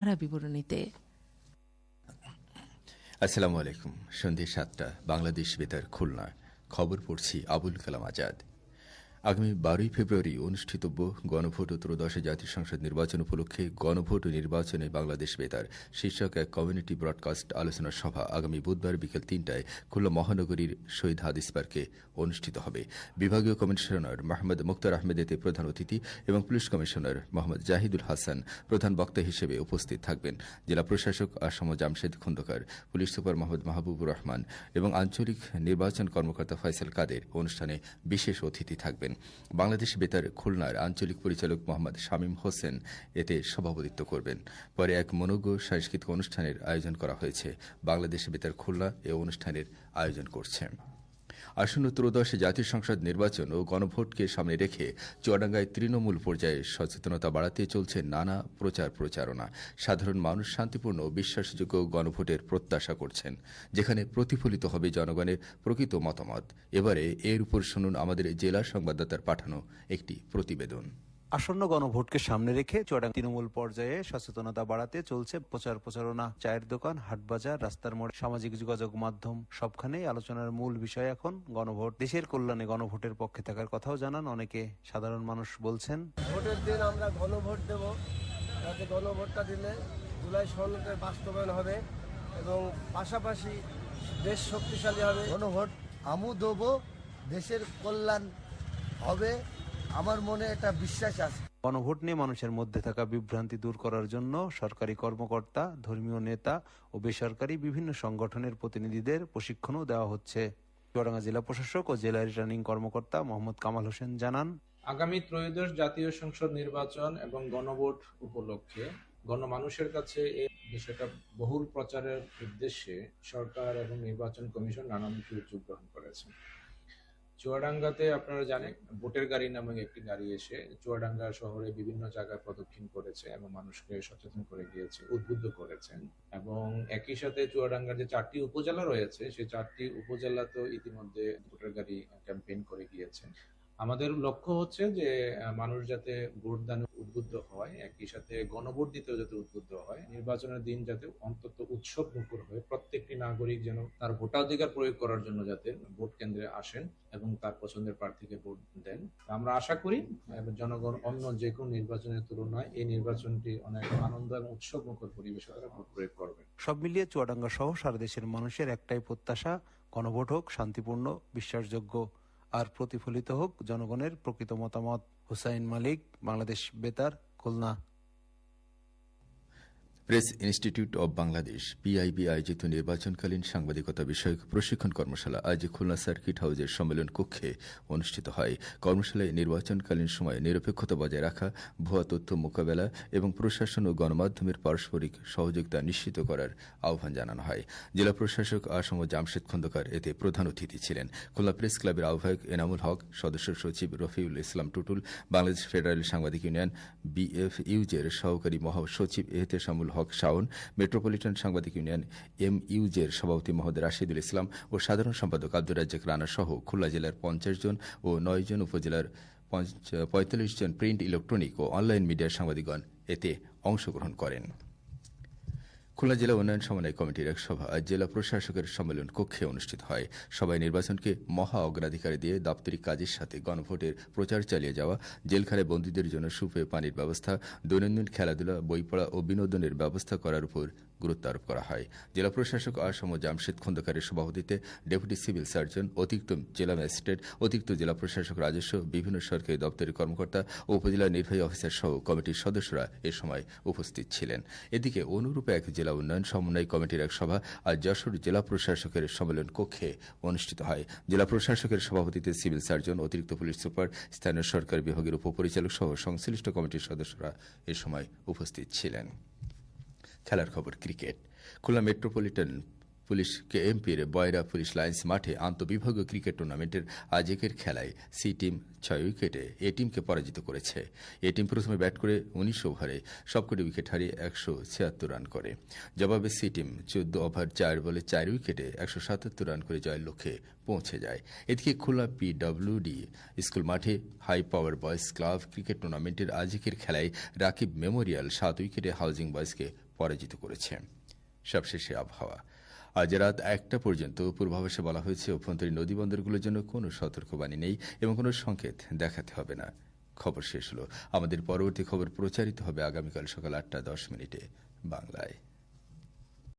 বিবরণীতে। আসসালামু আলাইকুম। সন্ধ্যে ৭টা, বাংলাদেশ বেতার, খুলনা। খবর পড়ছি আবুল কালাম আজাদ। আগামী 12ই ফেব্রুয়ারি অনুষ্ঠিতব্য গণভোট ও ত্রয়োদশ জাতীয় সংসদ নির্বাচন উপলক্ষে গণভোট ও নির্বাচনে বাংলাদেশ বেতার শীর্ষক এক কমিউনিটি ব্রডকাস্ট আলোচনা সভা আগামী বুধবার বিকেল ৩টায় খুলনা মহানগরীর শহীদ হাদিস পার্কে অনুষ্ঠিত হবে। বিভাগীয় কমিশনার মোহাম্মদ মুক্তার আহমেদ এতে প্রধান অতিথি এবং পুলিশ কমিশনার মোহাম্মদ জাহিদুল হাসান প্রধান বক্তা হিসেবে উপস্থিত থাকবেন। জেলা প্রশাসক আসম জামশেদ খন্দকার, পুলিশ সুপার মোহাম্মদ মাহবুবুর রহমান এবং আঞ্চলিক নির্বাচন কর্মকর্তা ফয়সাল কাদের অনুষ্ঠানে বিশেষ অতিথি থাকবেন। বাংলাদেশ বেতার খুলনার আঞ্চলিক পরিচালক মোহাম্মদ শামীম হোসেন এতে সভাপতিত্ব করবেন। পরে এক মনোজ্ঞ সাংস্কৃতিক অনুষ্ঠানের আয়োজন করা হয়েছে। বাংলাদেশ বেতার খুলনা এ অনুষ্ঠানের আয়োজন করছে। আসন্ন ত্রয়োদশ জাতীয় সংসদ নির্বাচন ও গণভোটকে সামনে রেখে চুয়াডাঙ্গায় তৃণমূল পর্যায়ে সচেতনতা বাড়াতে চলছে নানা প্রচারণা। সাধারণ মানুষ শান্তিপূর্ণ ও বিশ্বাসযোগ্য গণভোটের প্রত্যাশা করছেন, যেখানে প্রতিফলিত হবে জনগণের প্রকৃত মতামত। এবারে এর উপর শুনুন আমাদের জেলা সংবাদদাতার পাঠানো একটি প্রতিবেদন। আসন্ন গণভোটকে সামনে রেখে চুয়াডাঙ্গা তৃণমূল পর্যায়ে সচেতনতা বাড়াতে চলছে প্রচারণা। চায়ের দোকান, হাটবাজার, রাস্তার মোড়, সামাজিক যোগাযোগ মাধ্যম সবখানেই আলোচনার মূল বিষয় এখন গণভোট। দেশের কল্যাণে গণভোটের পক্ষে থাকার কথাও জানান অনেকে। সাধারণ মানুষ বলছেন, ভোটের দিন আমরা গণভোট দেব, যাতে গণভোটটা দিলে জুলাই সনদের বাস্তবায়ন হবে এবং পাশাপাশি দেশ শক্তিশালী হবে। গণভোট আমু দেব, দেশের কল্যাণ হবে, আমার মনে একটা বিশ্বাস আছে। গণভোট নিয়ে মানুষের মধ্যে থাকা বিভ্রান্তি দূর করার জন্য সরকারি কর্মকর্তা, ধর্মীয় নেতা ও বেসরকারি বিভিন্ন সংগঠনের প্রতিনিধিদের প্রশিক্ষণও দেওয়া হচ্ছে। চুয়াডাঙ্গা জেলা প্রশাসক ও জেলা রিটার্নিং কর্মকর্তা মোহাম্মদ কামাল হোসেন জানান, আগামী ত্রয়োদশ জাতীয় সংসদ নির্বাচন এবং গণভোট উপলক্ষে গণমানুষের কাছে এই বিষয়টা বহুল প্রচারের উদ্দেশ্যে সরকার এবং নির্বাচন কমিশন নানান উদ্যোগ গ্রহণ করেছে। চুয়াডাঙ্গাতে আপনারা জানেন, ভোটের গাড়ি নামক একটি গাড়ি এসে চুয়াডাঙ্গা শহরে বিভিন্ন জায়গায় প্রদক্ষিণ করেছে এবং মানুষকে সচেতন করে গিয়েছে, উদ্বুদ্ধ করেছেন। এবং একই সাথে চুয়াডাঙ্গার যে 4টি উপজেলা রয়েছে, সেই 4টি উপজেলাতেও ইতিমধ্যে ভোটের গাড়ি ক্যাম্পেইন করে গিয়েছে। আমাদের লক্ষ্য হচ্ছে যে মানুষ যাতে ভোট দানে উদ্বুদ্ধ হয়, একই সাথে গণভোট দিতেও যাতে উদ্বুদ্ধ হয়, নির্বাচনের দিন যাতে অন্তত উৎসব মুখর হয়, প্রত্যেকটি নাগরিক যেন তার ভোটাধিকার প্রয়োগ করার জন্য যাতে ভোট কেন্দ্রে আসেন এবং তার পছন্দের প্রার্থীকে ভোট দেন। আমরা আশা করি জনগণ অন্য যে কোনো নির্বাচনের তুলনায় এই নির্বাচনটি অনেক আনন্দ এবং উৎসব মুখর পরিবেশে তারা ভোট প্রয়োগ করবেন। সব মিলিয়ে চুয়াডাঙ্গা সহ সারা দেশের মানুষের একটাই প্রত্যাশা, গণভোট হোক শান্তিপূর্ণ, বিশ্বাসযোগ্য আর প্রতিফলিত হোক জনগণের প্রকৃত মতামত। হুসাইন মালিক, বাংলাদেশ বেতার, Khulna. Press institute of Bangladesh PIB আয়োজিত নির্বাচনকালীন সাংবাদিকতা বিষয়ক প্রশিক্ষণ কর্মশালা আজ খুলনা সার্কিট হাউজের সম্মেলন কক্ষে অনুষ্ঠিত হয়। কর্মশালায় নির্বাচনকালীন সময়ে নিরপেক্ষতা বজায় রাখা, ভুয়া তথ্য মোকাবেলা এবং প্রশাসন ও গণমাধ্যমের পারস্পরিক সহযোগিতা নিশ্চিত করার আহ্বান জানানো হয়। জেলা প্রশাসক আসম জামশেদ খন্দকার এতে প্রধান অতিথি ছিলেন। খুলনা প্রেস ক্লাবের আহ্বায়ক এনামুল হক, সদস্য সচিব রফিউল ইসলাম টুটুল, বাংলাদেশ ফেডারেল সাংবাদিক ইউনিয়ন বিএফইউজের সহকারী মহাসচিব এহতেশামুল হক শাওন, মেট্রোপলিটন সাংবাদিক ইউনিয়ন এমইউজের সভাপতি মোহাম্মদ রাশিদুল ইসলাম ও সাধারণ সম্পাদক আব্দুর রাজ্জাক রানা সহ খুলনা জেলার 50 জন ও 9 জন উপজেলার 45 জন প্রিন্ট, ইলেকট্রনিক ও অনলাইন মিডিয়ার সাংবাদিকগণ এতে অংশগ্রহণ করেন। খুলনা জেলা উন্নয়ন সমন্বয় কমিটির এক সভা আজ জেলা প্রশাসকের সম্মেলন কক্ষে অনুষ্ঠিত হয়। সভায় নির্বাচনকে মহা অগ্রাধিকার দিয়ে দাপ্তরিক কাজের সাথে গণভোটের প্রচার চালিয়ে যাওয়া, জেলখানায় বন্দীদের জন্য সুপেয় পানির ব্যবস্থা, দৈনন্দিন খেলাধুলা, বই পড়া ও বিনোদনের ব্যবস্থা করার উপর গুরুত্ব আরোপ করা হয়। জেলা প্রশাসক আসম জামশেদ খন্দকারের সভাপতিত্বে ডেপুটি সিভিল সার্জন, অতিরিক্ত জেলা ম্যাজিস্ট্রেট, অতিরিক্ত জেলা প্রশাসক রাজস্ব, বিভিন্ন সরকারি দপ্তরের কর্মকর্তা ও উপজেলা নির্বাহী অফিসার সহ কমিটির সদস্যরা এ সময় উপস্থিত ছিলেন। এদিকে অনুরূপ এক জেলা উন্নয়ন সমন্বয় কমিটির এক সভা আজ যশোর জেলা প্রশাসকের সম্মেলন কক্ষে অনুষ্ঠিত হয়। জেলা প্রশাসকের সভাপতিত্বে সিভিল সার্জন, অতিরিক্ত পুলিশ সুপার, স্থানীয় সরকার বিভাগের উপপরিচালক সহ সংশ্লিষ্ট কমিটির সদস্যরা এ সময় উপস্থিত ছিলেন। খেলার খবর, ক্রিকেট। খুলনা মেট্রোপলিটন পুলিশ কেএমপির বয়রা পুলিশ লাইন্স মাঠে আন্তঃবিভাগীয় ক্রিকেট টুর্নামেন্টের আজকের খেলায় সি টিম 6 উইকেটে এ টিমকে পরাজিত করেছে। এ টিম প্রথমে ব্যাট করে 19 ওভারে সবকটি উইকেট হারিয়ে 176 রান করে। জবাবে সি টিম 14 ওভার 4 বলে 4 উইকেটে 177 রান করে জয়ের লক্ষ্যে পৌঁছে যায়। এদিকে খুলনা পিডব্লিউডি স্কুল মাঠে high power boys club cricket টুর্নামেন্টের আজকের খেলায় রাকিব মেমোরিয়াল 7 উইকেটে হাউজিং বয়েজকে পরাজিত করেছে। সবশেষে আবহাওয়া। আজ রাত 1টা পর্যন্ত পূর্বাভাসে বলা হয়েছে অভ্যন্তরীণ নদীবন্দরগুলোর জন্য কোনো সতর্কবাণী নেই এবং কোনো সংকেত দেখাতে হবে না। খবর শেষ হলো। আমাদের পরবর্তী খবর প্রচারিত হবে আগামীকাল সকাল 8টা 10 মিনিটে বাংলায়।